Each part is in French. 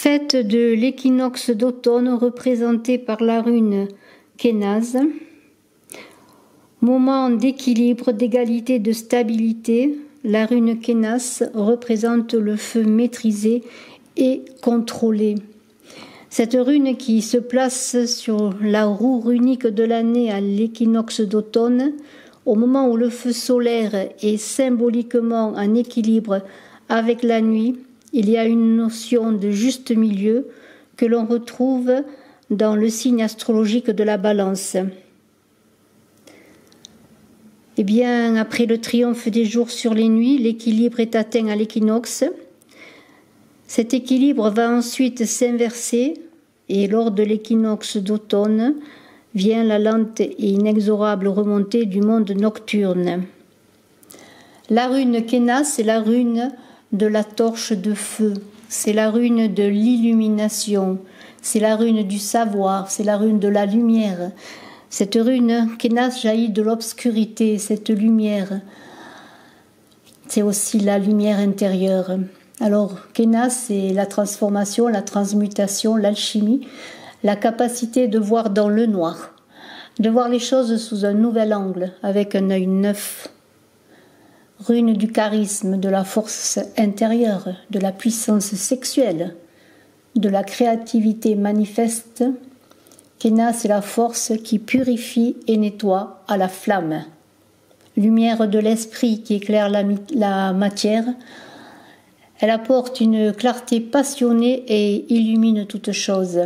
Fête de l'équinoxe d'automne représentée par la rune Kénaz. Moment d'équilibre, d'égalité, de stabilité. La rune Kénas représente le feu maîtrisé et contrôlé. Cette rune qui se place sur la roue runique de l'année à l'équinoxe d'automne, au moment où le feu solaire est symboliquement en équilibre avec la nuit, il y a une notion de juste milieu que l'on retrouve dans le signe astrologique de la Balance. Eh bien, après le triomphe des jours sur les nuits, l'équilibre est atteint à l'équinoxe. Cet équilibre va ensuite s'inverser et lors de l'équinoxe d'automne vient la lente et inexorable remontée du monde nocturne. La rune Kénas, c'est la rune de la torche de feu, c'est la rune de l'illumination, c'est la rune du savoir, c'est la rune de la lumière. Cette rune Kénas jaillit de l'obscurité, cette lumière, c'est aussi la lumière intérieure. Alors Kénas, c'est la transformation, la transmutation, l'alchimie, la capacité de voir dans le noir, de voir les choses sous un nouvel angle, avec un œil neuf. Rune du charisme, de la force intérieure, de la puissance sexuelle, de la créativité manifeste. Kénas, c'est la force qui purifie et nettoie à la flamme. Lumière de l'esprit qui éclaire la matière. Elle apporte une clarté passionnée et illumine toute chose.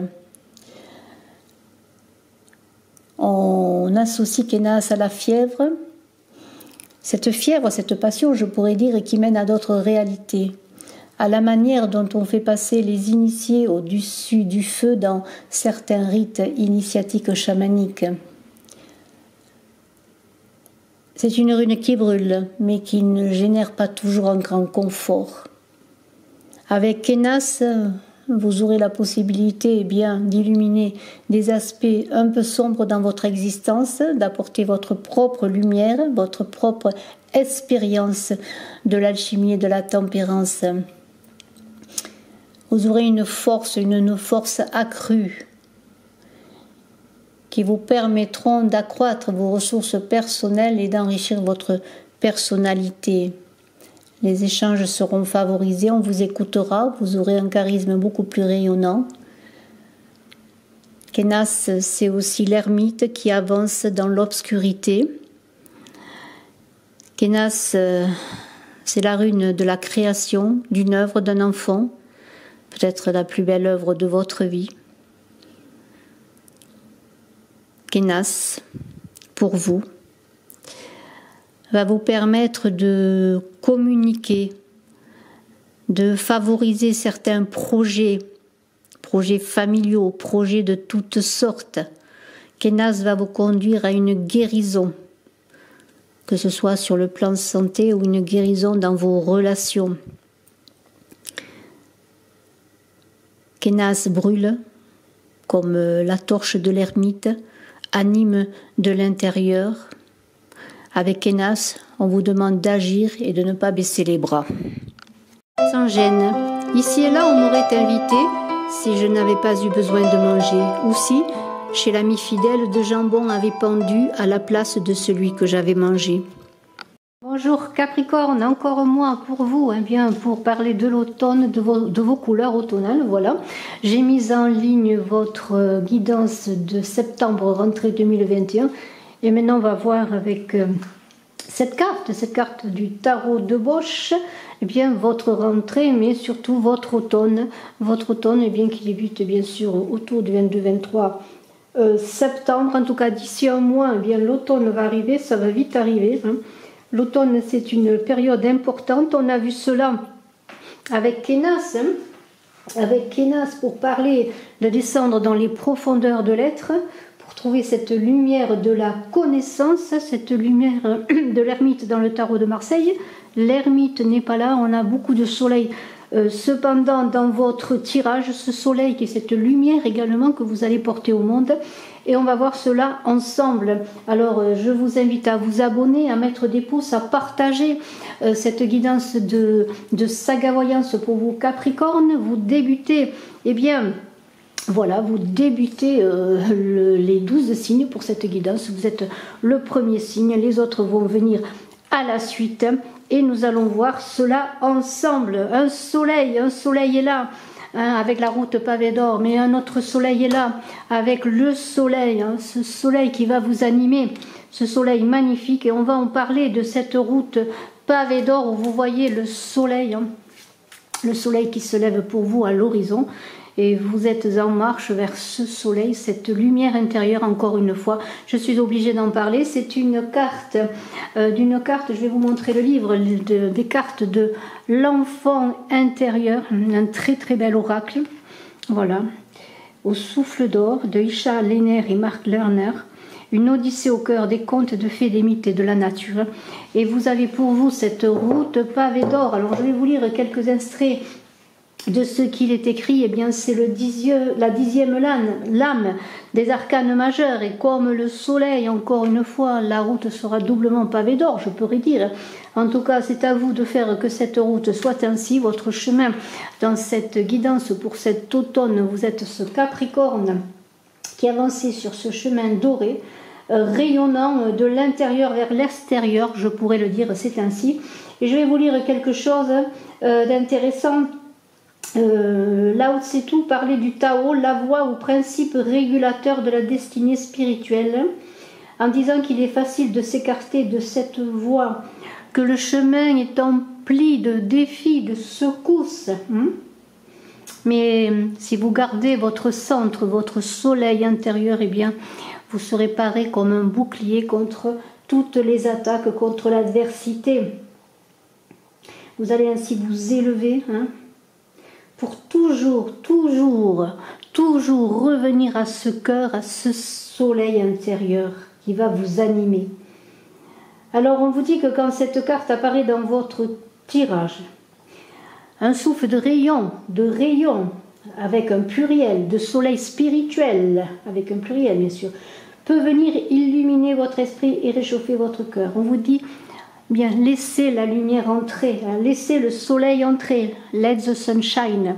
On associe Kénas à la fièvre. Cette fièvre, cette passion, je pourrais dire, qui mène à d'autres réalités, à la manière dont on fait passer les initiés au-dessus du feu dans certains rites initiatiques chamaniques. C'est une rune qui brûle, mais qui ne génère pas toujours un grand confort. Avec Kénas, vous aurez la possibilité d'illuminer des aspects un peu sombres dans votre existence, d'apporter votre propre lumière, votre propre expérience de l'alchimie et de la tempérance. Vous aurez une force accrue qui vous permettront d'accroître vos ressources personnelles et d'enrichir votre personnalité. Les échanges seront favorisés, on vous écoutera, vous aurez un charisme beaucoup plus rayonnant. Kénas, c'est aussi l'ermite qui avance dans l'obscurité. Kénas, c'est la rune de la création, d'une œuvre, d'un enfant, peut-être la plus belle œuvre de votre vie. Kénas, pour vous, va vous permettre de communiquer, de favoriser certains projets familiaux, projets de toutes sortes. Kénas va vous conduire à une guérison, que ce soit sur le plan santé ou une guérison dans vos relations. Kénas brûle, comme la torche de l'ermite, anime de l'intérieur. Avec Kénas, on vous demande d'agir et de ne pas baisser les bras. Sans gêne. Ici et là, on m'aurait invité si je n'avais pas eu besoin de manger. Ou si, chez l'ami fidèle, de jambon avait pendu à la place de celui que j'avais mangé. Bonjour Capricorne, encore moi pour vous, pour parler de l'automne, de vos couleurs automnales, voilà. J'ai mis en ligne votre guidance de septembre, rentrée 2021. Et maintenant, on va voir avec cette carte du tarot de Bosch, votre rentrée, mais surtout votre automne. Votre automne, qui débute bien sûr autour du 22-23 septembre. En tout cas, d'ici un mois, l'automne va arriver, ça va vite arriver. L'automne, c'est une période importante. On a vu cela avec Kénas. Avec Kénas, pour parler de descendre dans les profondeurs de l'être, pour trouver cette lumière de la connaissance, cette lumière de l'ermite dans le tarot de Marseille. L'ermite n'est pas là, on a beaucoup de soleil cependant, dans votre tirage, ce soleil qui est cette lumière également que vous allez porter au monde. Et on va voir cela ensemble. Alors, je vous invite à vous abonner, à mettre des pouces, à partager cette guidance de Saga Voyance pour vous Capricorne. Vous débutez, eh bien, voilà, vous débutez les 12 signes pour cette guidance. Vous êtes le premier signe, les autres vont venir à la suite. Et nous allons voir cela ensemble. Un soleil est là. Avec la route pavée d'or, mais un autre soleil est là, avec le soleil, ce soleil qui va vous animer, ce soleil magnifique, et on va en parler de cette route pavée d'or où vous voyez le soleil qui se lève pour vous à l'horizon, et vous êtes en marche vers ce soleil, cette lumière intérieure. Encore une fois, je suis obligée d'en parler. C'est une carte, je vais vous montrer le livre, des cartes de l'enfant intérieur, un très très bel oracle. Voilà, au souffle d'or de Isha Lehner et Mark Lerner, une odyssée au cœur des contes de fées, des mythes et de la nature. Et vous avez pour vous cette route pavée d'or. Alors je vais vous lire quelques extraits de ce qu'il est écrit. Eh bien, c'est la 10e lame des arcanes majeurs, et comme le soleil, encore une fois, la route sera doublement pavée d'or, je pourrais dire. En tout cas, c'est à vous de faire que cette route soit ainsi, votre chemin dans cette guidance pour cet automne. Vous êtes ce Capricorne qui avancez sur ce chemin doré, rayonnant de l'intérieur vers l'extérieur, je pourrais le dire, c'est ainsi. Et je vais vous lire quelque chose d'intéressant. Lao Tse-tu parlait du Tao, la voie ou principe régulateur de la destinée spirituelle, en disant qu'il est facile de s'écarter de cette voie, que le chemin est empli de défis, de secousses. Mais si vous gardez votre centre, votre soleil intérieur, eh bien, vous serez paré comme un bouclier contre toutes les attaques, contre l'adversité. Vous allez ainsi vous élever, pour toujours revenir à ce cœur, à ce soleil intérieur qui va vous animer. Alors on vous dit que quand cette carte apparaît dans votre tirage, un souffle de rayon, avec un pluriel, de soleil spirituel, avec un pluriel bien sûr, peut venir illuminer votre esprit et réchauffer votre cœur. On vous dit, bien, laissez la lumière entrer, laissez le soleil entrer, let the sunshine.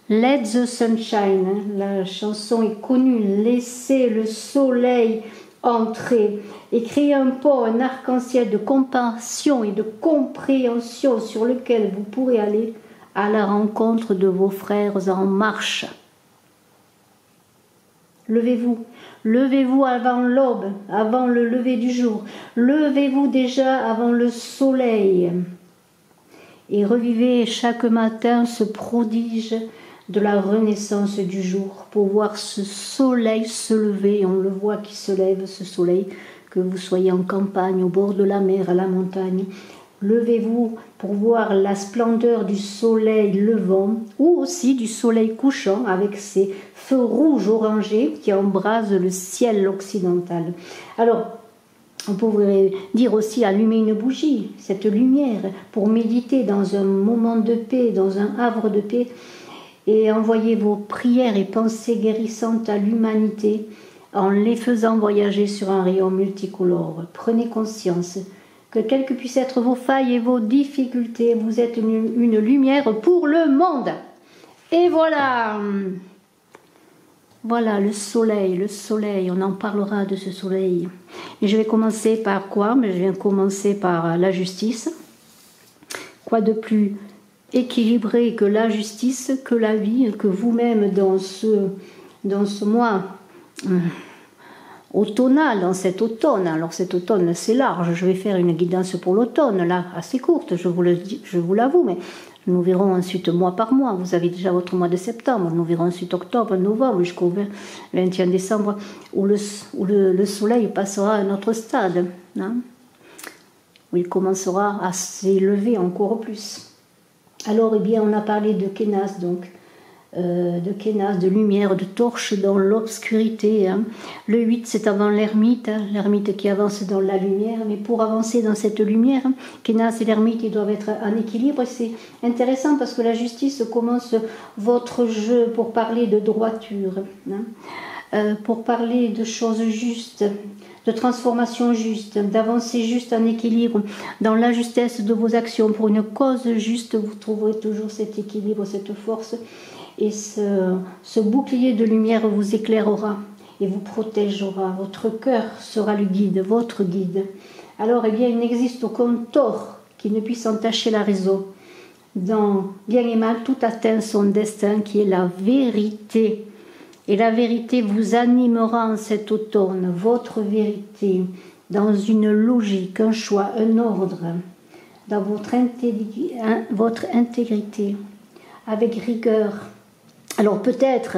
Let the sunshine, la chanson est connue, laissez le soleil entrer et créer un pont, un arc-en-ciel de compassion et de compréhension sur lequel vous pourrez aller à la rencontre de vos frères en marche. Levez-vous avant l'aube, avant le lever du jour. Levez-vous déjà avant le soleil. Et revivez chaque matin ce prodige de la renaissance du jour pour voir ce soleil se lever. On le voit qui se lève, ce soleil, que vous soyez en campagne, au bord de la mer, à la montagne. Levez-vous pour voir la splendeur du soleil levant ou aussi du soleil couchant avec ses feux rouges orangés qui embrasent le ciel occidental. Alors, on pourrait dire aussi allumer une bougie, cette lumière, pour méditer dans un moment de paix, dans un havre de paix, et envoyer vos prières et pensées guérissantes à l'humanité en les faisant voyager sur un rayon multicolore. Prenez conscience que quelles que puissent être vos failles et vos difficultés, vous êtes une lumière pour le monde. Et voilà, voilà le soleil, on en parlera de ce soleil. Et je vais commencer par quoi? Je vais commencer par la justice. Quoi de plus équilibré que la justice, que la vie, que vous-même dans ce mois automnal, dans cet automne. Alors cet automne c'est large, je vais faire une guidance pour l'automne, là assez courte, je vous l'avoue, mais nous verrons ensuite mois par mois. Vous avez déjà votre mois de septembre, nous verrons ensuite octobre, novembre, jusqu'au 21 décembre, où le soleil passera à un autre stade, où il commencera à s'élever encore plus. Alors, eh bien, on a parlé de Kénas, donc, de Kénas, de lumière, de torche dans l'obscurité. Hein. Le 8, c'est avant l'ermite, hein, l'ermite qui avance dans la lumière. Mais pour avancer dans cette lumière, hein, Kénas et l'ermite, ils doivent être en équilibre. Et c'est intéressant parce que la justice commence votre jeu pour parler de droiture, hein, pour parler de choses justes, de transformation juste, d'avancer juste en équilibre, dans la justesse de vos actions. Pour une cause juste, vous trouverez toujours cet équilibre, cette force. Et ce bouclier de lumière vous éclairera et vous protégera. Votre cœur sera le guide, votre guide. Alors, eh bien, il n'existe aucun tort qui ne puisse entacher la raison. Dans bien et mal, tout atteint son destin qui est la vérité. Et la vérité vous animera en cet automne, votre vérité, dans une logique, un choix, un ordre, dans votre intégrité, avec rigueur. Alors peut-être,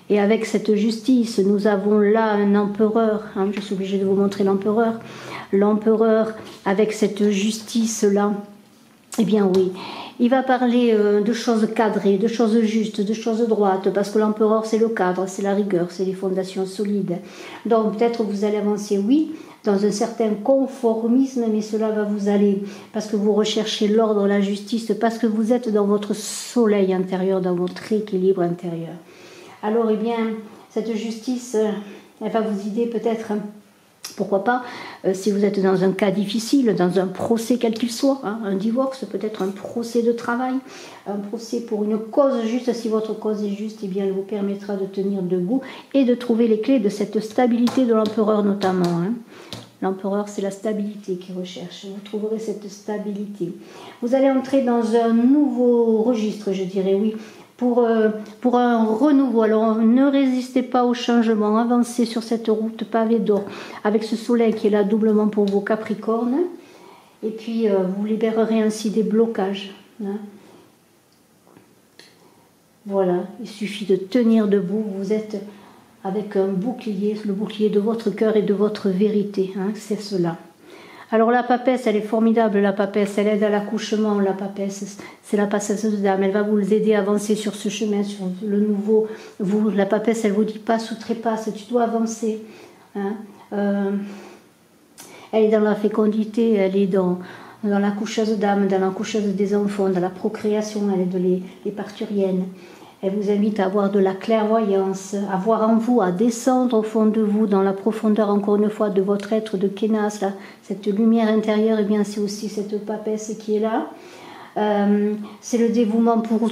et avec cette justice, nous avons là un empereur, hein, je suis obligée de vous montrer l'empereur, avec cette justice-là, eh bien oui, il va parler de choses cadrées, de choses justes, de choses droites, parce que l'empereur c'est le cadre, c'est la rigueur, c'est les fondations solides. Donc peut-être vous allez avancer, oui, dans un certain conformisme, mais cela va vous aller, parce que vous recherchez l'ordre, la justice, parce que vous êtes dans votre soleil intérieur, dans votre équilibre intérieur. Alors, eh bien, cette justice, elle va vous aider peut-être, pourquoi pas, si vous êtes dans un cas difficile, dans un procès quel qu'il soit, hein, un divorce, peut-être un procès de travail, un procès pour une cause juste. Si votre cause est juste, eh bien, elle vous permettra de tenir debout et de trouver les clés de cette stabilité de l'empereur notamment. Hein. L'empereur, c'est la stabilité qu'il recherche. Vous trouverez cette stabilité. Vous allez entrer dans un nouveau registre, je dirais, oui, pour un renouveau. Alors, ne résistez pas au changement. Avancez sur cette route pavée d'or, avec ce soleil qui est là doublement pour vos Capricornes. Et puis, vous libérerez ainsi des blocages. Hein. Voilà, il suffit de tenir debout. Vous êtes avec un bouclier, le bouclier de votre cœur et de votre vérité, hein, c'est cela. Alors la papesse, elle est formidable, la papesse, elle aide à l'accouchement, la papesse, c'est la passeuse de dame, elle va vous aider à avancer sur ce chemin, sur le nouveau. Vous, la papesse, elle vous dit passe ou trépasse, tu dois avancer. Hein. Elle est dans la fécondité, elle est dans la coucheuse d'âme, dans la coucheuse des enfants, dans la procréation, elle est de les parturiennes. Elle vous invite à avoir de la clairvoyance, à voir en vous, à descendre au fond de vous, dans la profondeur, encore une fois, de votre être de Kénas, là, cette lumière intérieure, et bien c'est aussi cette papesse qui est là. C'est le dévouement pour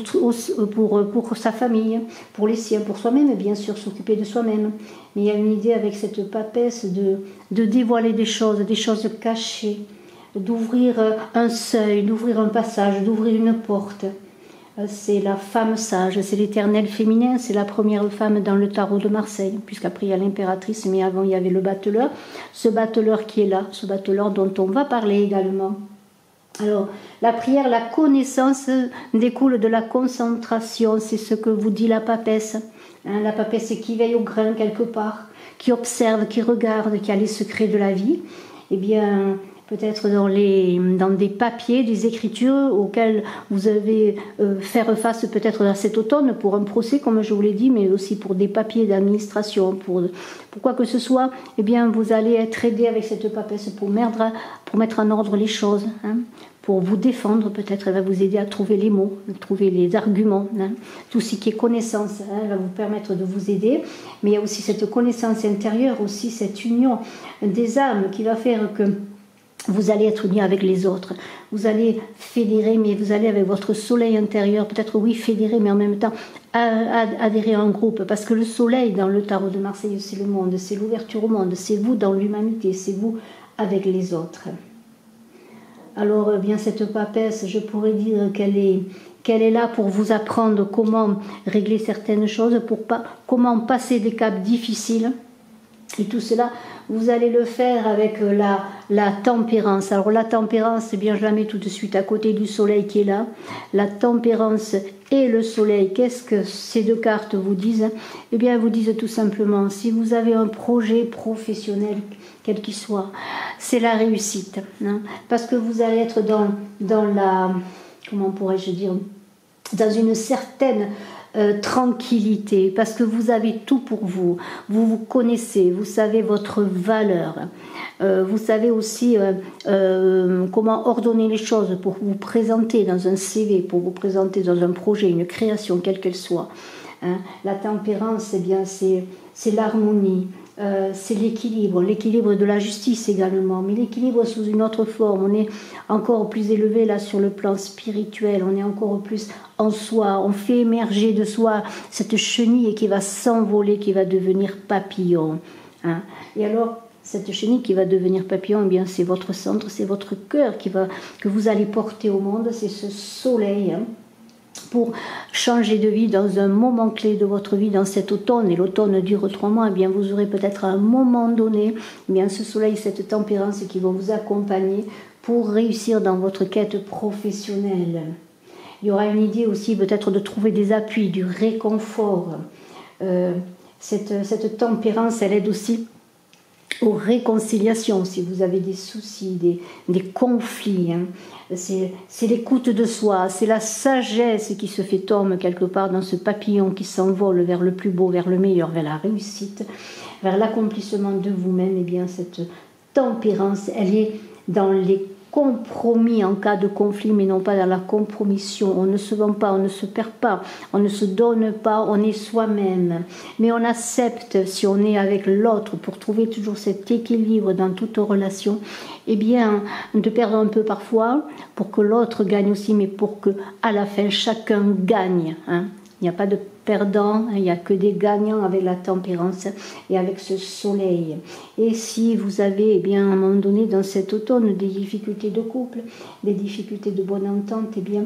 sa famille, pour les siens, pour soi-même, et bien sûr s'occuper de soi-même. Mais il y a une idée avec cette papesse de dévoiler des choses cachées, d'ouvrir un seuil, d'ouvrir un passage, d'ouvrir une porte. C'est la femme sage, c'est l'éternel féminin, c'est la première femme dans le tarot de Marseille, puisqu'après il y a l'impératrice, mais avant il y avait le battleur, ce battleur qui est là, ce battleur dont on va parler également. Alors, la prière, la connaissance découle de la concentration, c'est ce que vous dit la papesse, hein, la papesse qui veille au grain quelque part, qui observe, qui regarde, qui a les secrets de la vie, eh bien, peut-être dans des papiers, des écritures auxquelles vous allez faire face peut-être à cet automne pour un procès, comme je vous l'ai dit, mais aussi pour des papiers d'administration, pour quoi que ce soit, eh bien, vous allez être aidé avec cette papesse pour mettre en ordre les choses, hein, pour vous défendre peut-être, elle va vous aider à trouver les mots, à trouver les arguments, hein. Tout ce qui est connaissance, hein, elle va vous permettre de vous aider, mais il y a aussi cette connaissance intérieure, aussi cette union des âmes qui va faire que vous allez être unis avec les autres, vous allez fédérer, mais vous allez avec votre soleil intérieur, peut-être oui fédérer, mais en même temps adhérer à un groupe, parce que le soleil dans le tarot de Marseille, c'est le monde, c'est l'ouverture au monde, c'est vous dans l'humanité, c'est vous avec les autres. Alors bien cette papesse, je pourrais dire qu'elle est là pour vous apprendre comment régler certaines choses, comment passer des caps difficiles. Et tout cela, vous allez le faire avec la tempérance. Alors la tempérance, eh bien je la mets tout de suite à côté du soleil qui est là. La tempérance et le soleil, qu'est-ce que ces deux cartes vous disent? Eh bien elles vous disent tout simplement, si vous avez un projet professionnel, quel qu'il soit, c'est la réussite. Hein, parce que vous allez être dans la, comment pourrais-je dire, dans une certaine tranquillité, parce que vous avez tout pour vous. Vous vous connaissez, vous savez votre valeur. Vous savez aussi comment ordonner les choses pour vous présenter dans un CV, pour vous présenter dans un projet, une création, quelle qu'elle soit. Hein. La tempérance, eh bien, c'est l'harmonie. C'est l'équilibre de la justice également, mais l'équilibre sous une autre forme. On est encore plus élevé là sur le plan spirituel, on est encore plus en soi, on fait émerger de soi cette chenille qui va s'envoler, qui va devenir papillon. Hein. Et alors, cette chenille qui va devenir papillon, eh bien, c'est votre centre, c'est votre cœur que vous allez porter au monde, c'est ce soleil. Hein, pour changer de vie dans un moment clé de votre vie, dans cet automne, et l'automne dure 3 mois, eh bien vous aurez peut-être à un moment donné eh bien ce soleil, cette tempérance qui vont vous accompagner pour réussir dans votre quête professionnelle. Il y aura une idée aussi peut-être de trouver des appuis, du réconfort. Cette tempérance, elle aide aussi aux réconciliations, si vous avez des soucis, des conflits. Hein. C'est l'écoute de soi, c'est la sagesse qui se fait homme quelque part dans ce papillon qui s'envole vers le plus beau, vers le meilleur, vers la réussite, vers l'accomplissement de vous-même. Et bien cette tempérance, elle est dans les compromis en cas de conflit, mais non pas dans la compromission. On ne se vend pas, on ne se perd pas, on ne se donne pas, on est soi-même. Mais on accepte, si on est avec l'autre, pour trouver toujours cet équilibre dans toute relation, eh bien, de perdre un peu parfois, pour que l'autre gagne aussi, mais pour que, à la fin, chacun gagne. Hein. Il n'y a pas de perdants, il n'y a que des gagnants avec la tempérance et avec ce soleil. Et si vous avez, eh bien, à un moment donné, dans cet automne, des difficultés de couple, des difficultés de bonne entente, eh bien,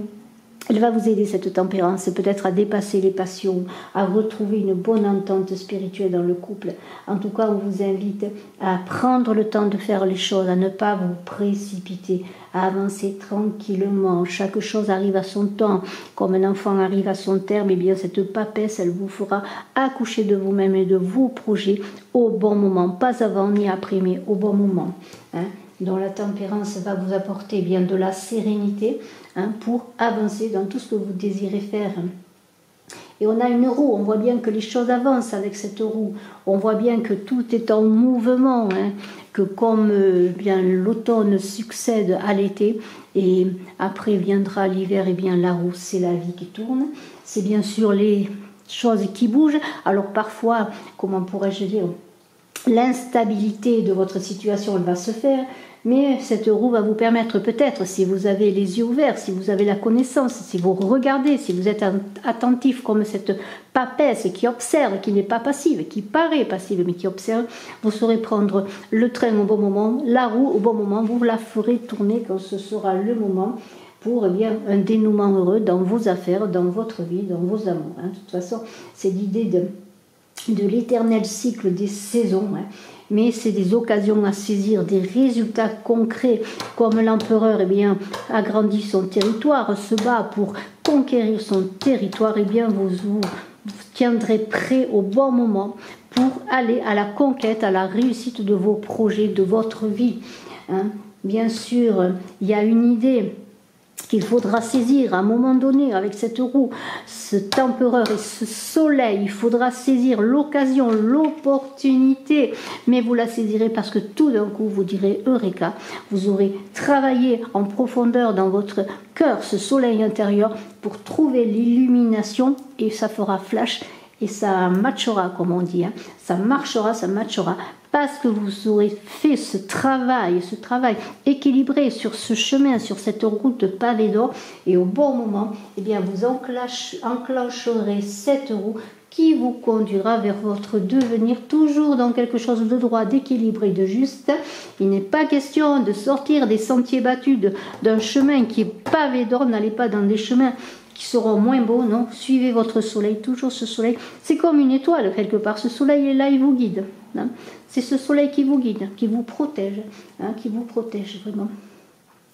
elle va vous aider, cette tempérance, peut-être à dépasser les passions, à retrouver une bonne entente spirituelle dans le couple. En tout cas, on vous invite à prendre le temps de faire les choses, à ne pas vous précipiter, à avancer tranquillement. Chaque chose arrive à son temps. Comme un enfant arrive à son terme, et bien cette papesse, elle vous fera accoucher de vous-même et de vos projets au bon moment. Pas avant ni après, mais au bon moment. Hein, dont la tempérance va vous apporter bien de la sérénité, hein, pour avancer dans tout ce que vous désirez faire. Et on a une roue, on voit bien que les choses avancent avec cette roue, on voit bien que tout est en mouvement, hein, que comme bien l'automne succède à l'été, et après viendra l'hiver, et bien la roue, c'est la vie qui tourne, c'est bien sûr les choses qui bougent. Alors parfois, comment pourrais-je dire, l'instabilité de votre situation, elle va se faire, mais cette roue va vous permettre peut-être, si vous avez les yeux ouverts, si vous avez la connaissance, si vous regardez, si vous êtes attentif comme cette papesse qui observe, qui n'est pas passive, qui paraît passive mais qui observe, vous saurez prendre le train au bon moment, la roue au bon moment, vous la ferez tourner quand ce sera le moment pour eh bien, un dénouement heureux dans vos affaires, dans votre vie, dans vos amours. Hein. De toute façon, c'est l'idée de l'éternel cycle des saisons, hein. Mais c'est des occasions à saisir, des résultats concrets, comme l'empereur eh bien, agrandit son territoire, se bat pour conquérir son territoire, eh bien vous tiendrez prêt au bon moment pour aller à la conquête, à la réussite de vos projets, de votre vie. Hein. Bien sûr, il y a une idée qu'il faudra saisir à un moment donné avec cette roue, cet empereur et ce soleil. Il faudra saisir l'occasion, l'opportunité, mais vous la saisirez parce que tout d'un coup vous direz Eureka, vous aurez travaillé en profondeur dans votre cœur ce soleil intérieur pour trouver l'illumination et ça fera flash et ça matchera comme on dit, hein. Ça marchera, ça matchera. Parce que vous aurez fait ce travail équilibré sur ce chemin, sur cette route pavée d'or, et au bon moment, eh bien, vous enclencherez cette roue qui vous conduira vers votre devenir, toujours dans quelque chose de droit, d'équilibré, de juste. Il n'est pas question de sortir des sentiers battus d'un chemin qui est pavé d'or, n'allez pas dans des chemins qui seront moins beaux, non, suivez votre soleil, toujours ce soleil, c'est comme une étoile quelque part, ce soleil est là, il vous guide, hein. C'est ce soleil qui vous guide, qui vous protège, hein, qui vous protège vraiment.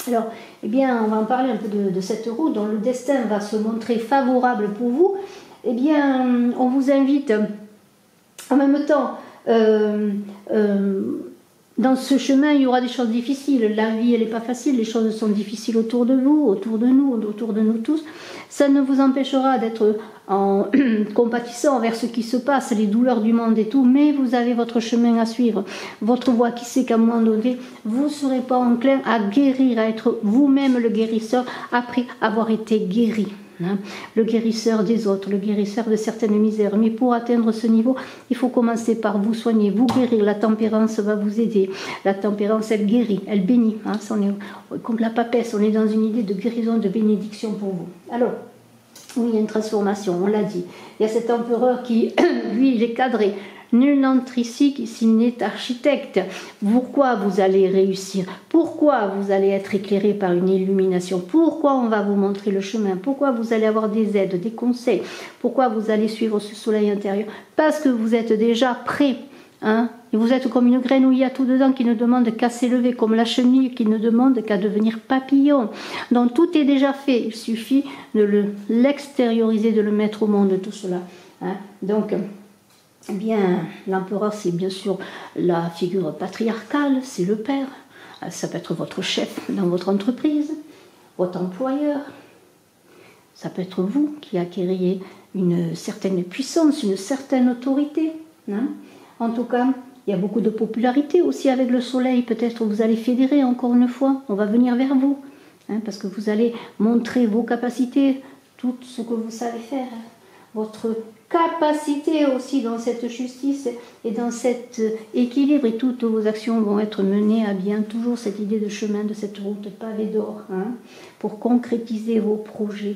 Alors, eh bien, on va en parler un peu de cette roue dont le destin va se montrer favorable pour vous. Eh bien, on vous invite en même temps dans ce chemin, il y aura des choses difficiles. La vie, elle n'est pas facile. Les choses sont difficiles autour de vous, autour de nous tous. Ça ne vous empêchera d'être en compatissant envers ce qui se passe, les douleurs du monde et tout, mais vous avez votre chemin à suivre, votre voie qui sait qu'à un moment donné, vous ne serez pas enclin à guérir, à être vous-même le guérisseur après avoir été guéri. Le guérisseur des autres, le guérisseur de certaines misères. Mais pour atteindre ce niveau, il faut commencer par vous soigner, vous guérir. La tempérance va vous aider. La tempérance, elle guérit, elle bénit. On est comme la papesse, on est dans une idée de guérison, de bénédiction pour vous. Alors, oui, il y a une transformation, on l'a dit. Il y a cet empereur qui, lui, il est cadré. Nul n'entre ici s'il n'est architecte. Pourquoi vous allez réussir? Pourquoi vous allez être éclairé par une illumination? Pourquoi on va vous montrer le chemin? Pourquoi vous allez avoir des aides, des conseils? Pourquoi vous allez suivre ce soleil intérieur? Parce que vous êtes déjà prêt. Et vous êtes comme une graine où il y a tout dedans qui ne demande qu'à s'élever, comme la chenille qui ne demande qu'à devenir papillon. Donc tout est déjà fait. Il suffit de l'extérioriser, de le mettre au monde, tout cela. Donc... Eh bien, l'empereur, c'est bien sûr la figure patriarcale, c'est le père. Ça peut être votre chef dans votre entreprise, votre employeur. Ça peut être vous qui acquériez une certaine puissance, une certaine autorité. En tout cas, il y a beaucoup de popularité aussi avec le soleil. Peut-être vous allez fédérer encore une fois. On va venir vers vous. Parce que vous allez montrer vos capacités, tout ce que vous savez faire. Votre capacité aussi dans cette justice et dans cet équilibre, et toutes vos actions vont être menées à bien. Toujours cette idée de chemin, de cette route pavée d'or, pour concrétiser vos projets.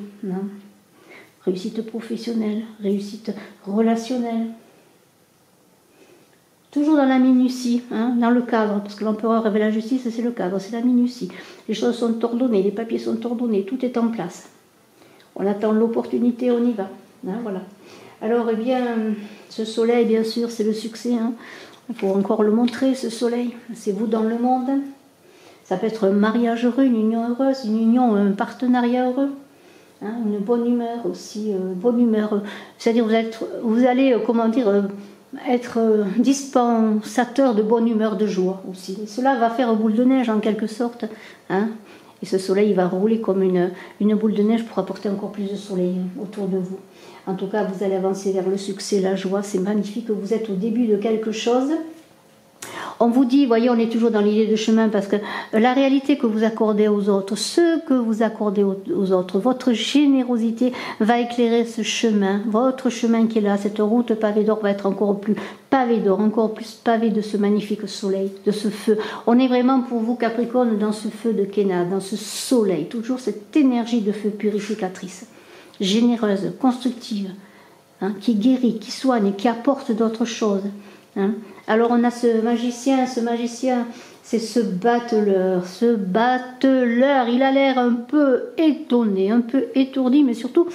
Réussite professionnelle, réussite relationnelle. Toujours dans la minutie, dans le cadre, parce que l'empereur avait la justice, c'est le cadre, c'est la minutie. Les choses sont ordonnées, les papiers sont ordonnés, tout est en place. On attend l'opportunité, on y va. Voilà. Alors, eh bien, ce soleil, bien sûr, c'est le succès. Il faut encore le montrer, ce soleil. C'est vous dans le monde. Ça peut être un mariage heureux, une union heureuse, une union, un partenariat heureux. Une bonne humeur aussi. Bonne humeur. C'est-à-dire, vous allez, être dispensateur de bonne humeur, de joie aussi. Et cela va faire boule de neige, en quelque sorte. Et ce soleil va rouler comme une boule de neige pour apporter encore plus de soleil autour de vous. En tout cas, vous allez avancer vers le succès, la joie, c'est magnifique, vous êtes au début de quelque chose. On vous dit, voyez, on est toujours dans l'idée de chemin, parce que la réalité que vous accordez aux autres, ce que vous accordez aux autres, votre générosité va éclairer ce chemin, votre chemin qui est là, cette route pavée d'or va être encore plus pavée d'or, encore plus pavée de ce magnifique soleil, de ce feu. On est vraiment pour vous, Capricorne, dans ce feu de Kéna, dans ce soleil, toujours cette énergie de feu purificatrice, généreuse, constructive, qui guérit, qui soigne, qui apporte d'autres choses. Alors on a ce magicien, c'est ce battleur, il a l'air un peu étonné, un peu étourdi, mais surtout,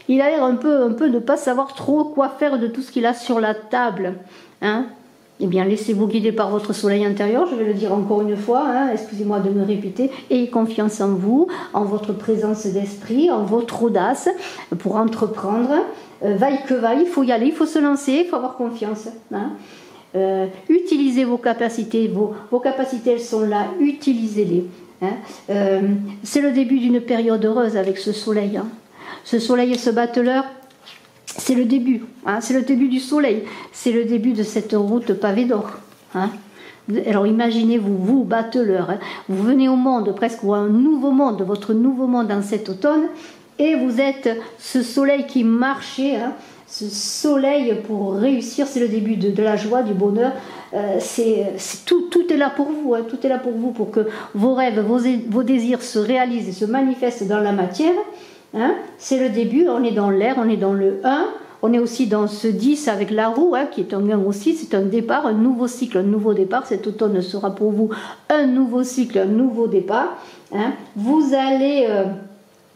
il a l'air un peu de ne pas savoir trop quoi faire de tout ce qu'il a sur la table. Eh bien, laissez-vous guider par votre soleil intérieur, je vais le dire encore une fois, excusez-moi de me répéter, ayez confiance en vous, en votre présence d'esprit, en votre audace pour entreprendre, vaille que vaille, il faut y aller, il faut se lancer, il faut avoir confiance. Utilisez vos capacités, vos capacités elles sont là, utilisez-les. C'est le début d'une période heureuse avec ce soleil. Ce soleil et ce battleur, c'est le début, c'est le début du soleil, c'est le début de cette route pavée d'or. Alors imaginez-vous, vous, battleur, vous venez au monde, presque ou à un nouveau monde, votre nouveau monde en cet automne, et vous êtes ce soleil qui marchait, ce soleil pour réussir, c'est le début de la joie, du bonheur, tout est là pour vous, tout est là pour vous, pour que vos rêves, vos désirs se réalisent et se manifestent dans la matière. C'est le début, on est dans l'air, on est dans le 1, on est aussi dans ce 10 avec la roue, qui est un 1 aussi, c'est un départ, un nouveau cycle, un nouveau départ. Cet automne sera pour vous un nouveau cycle, un nouveau départ. Vous allez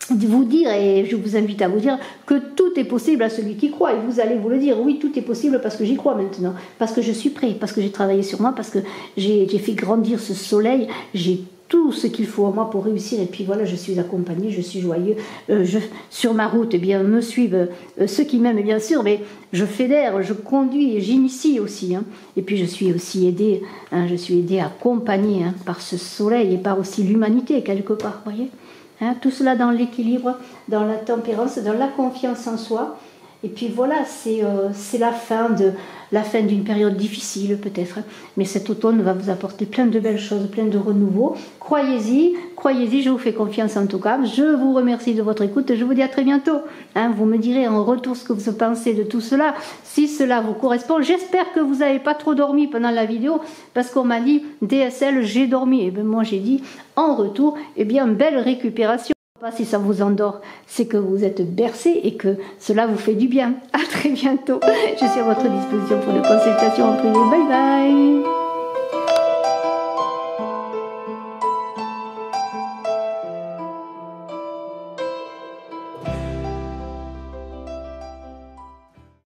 vous dire, et je vous invite à vous dire, que tout est possible à celui qui croit, et vous allez vous le dire, oui, tout est possible parce que j'y crois maintenant, parce que je suis prêt, parce que j'ai travaillé sur moi, parce que j'ai fait grandir ce soleil, j'ai tout ce qu'il faut à moi pour réussir. Et puis voilà, je suis accompagnée, je suis joyeux. Sur ma route, eh bien, me suivent ceux qui m'aiment, bien sûr, mais je fédère, je conduis, j'initie aussi. Hein. Et puis je suis aussi aidée, hein, accompagnée hein, par ce soleil et par aussi l'humanité quelque part, voyez. Hein, tout cela dans l'équilibre, dans la tempérance, dans la confiance en soi. Et puis voilà, c'est la fin d'une période difficile peut-être. Mais cet automne va vous apporter plein de belles choses, plein de renouveau. Croyez-y, je vous fais confiance en tout cas. Je vous remercie de votre écoute. Je vous dis à très bientôt. Hein, vous me direz en retour ce que vous pensez de tout cela. Si cela vous correspond, j'espère que vous n'avez pas trop dormi pendant la vidéo. Parce qu'on m'a dit, DSL, j'ai dormi. Et bien moi j'ai dit, en retour, eh bien belle récupération. Pas si ça vous endort, c'est que vous êtes bercé et que cela vous fait du bien. À très bientôt. Je suis à votre disposition pour des consultations en privé. Bye bye.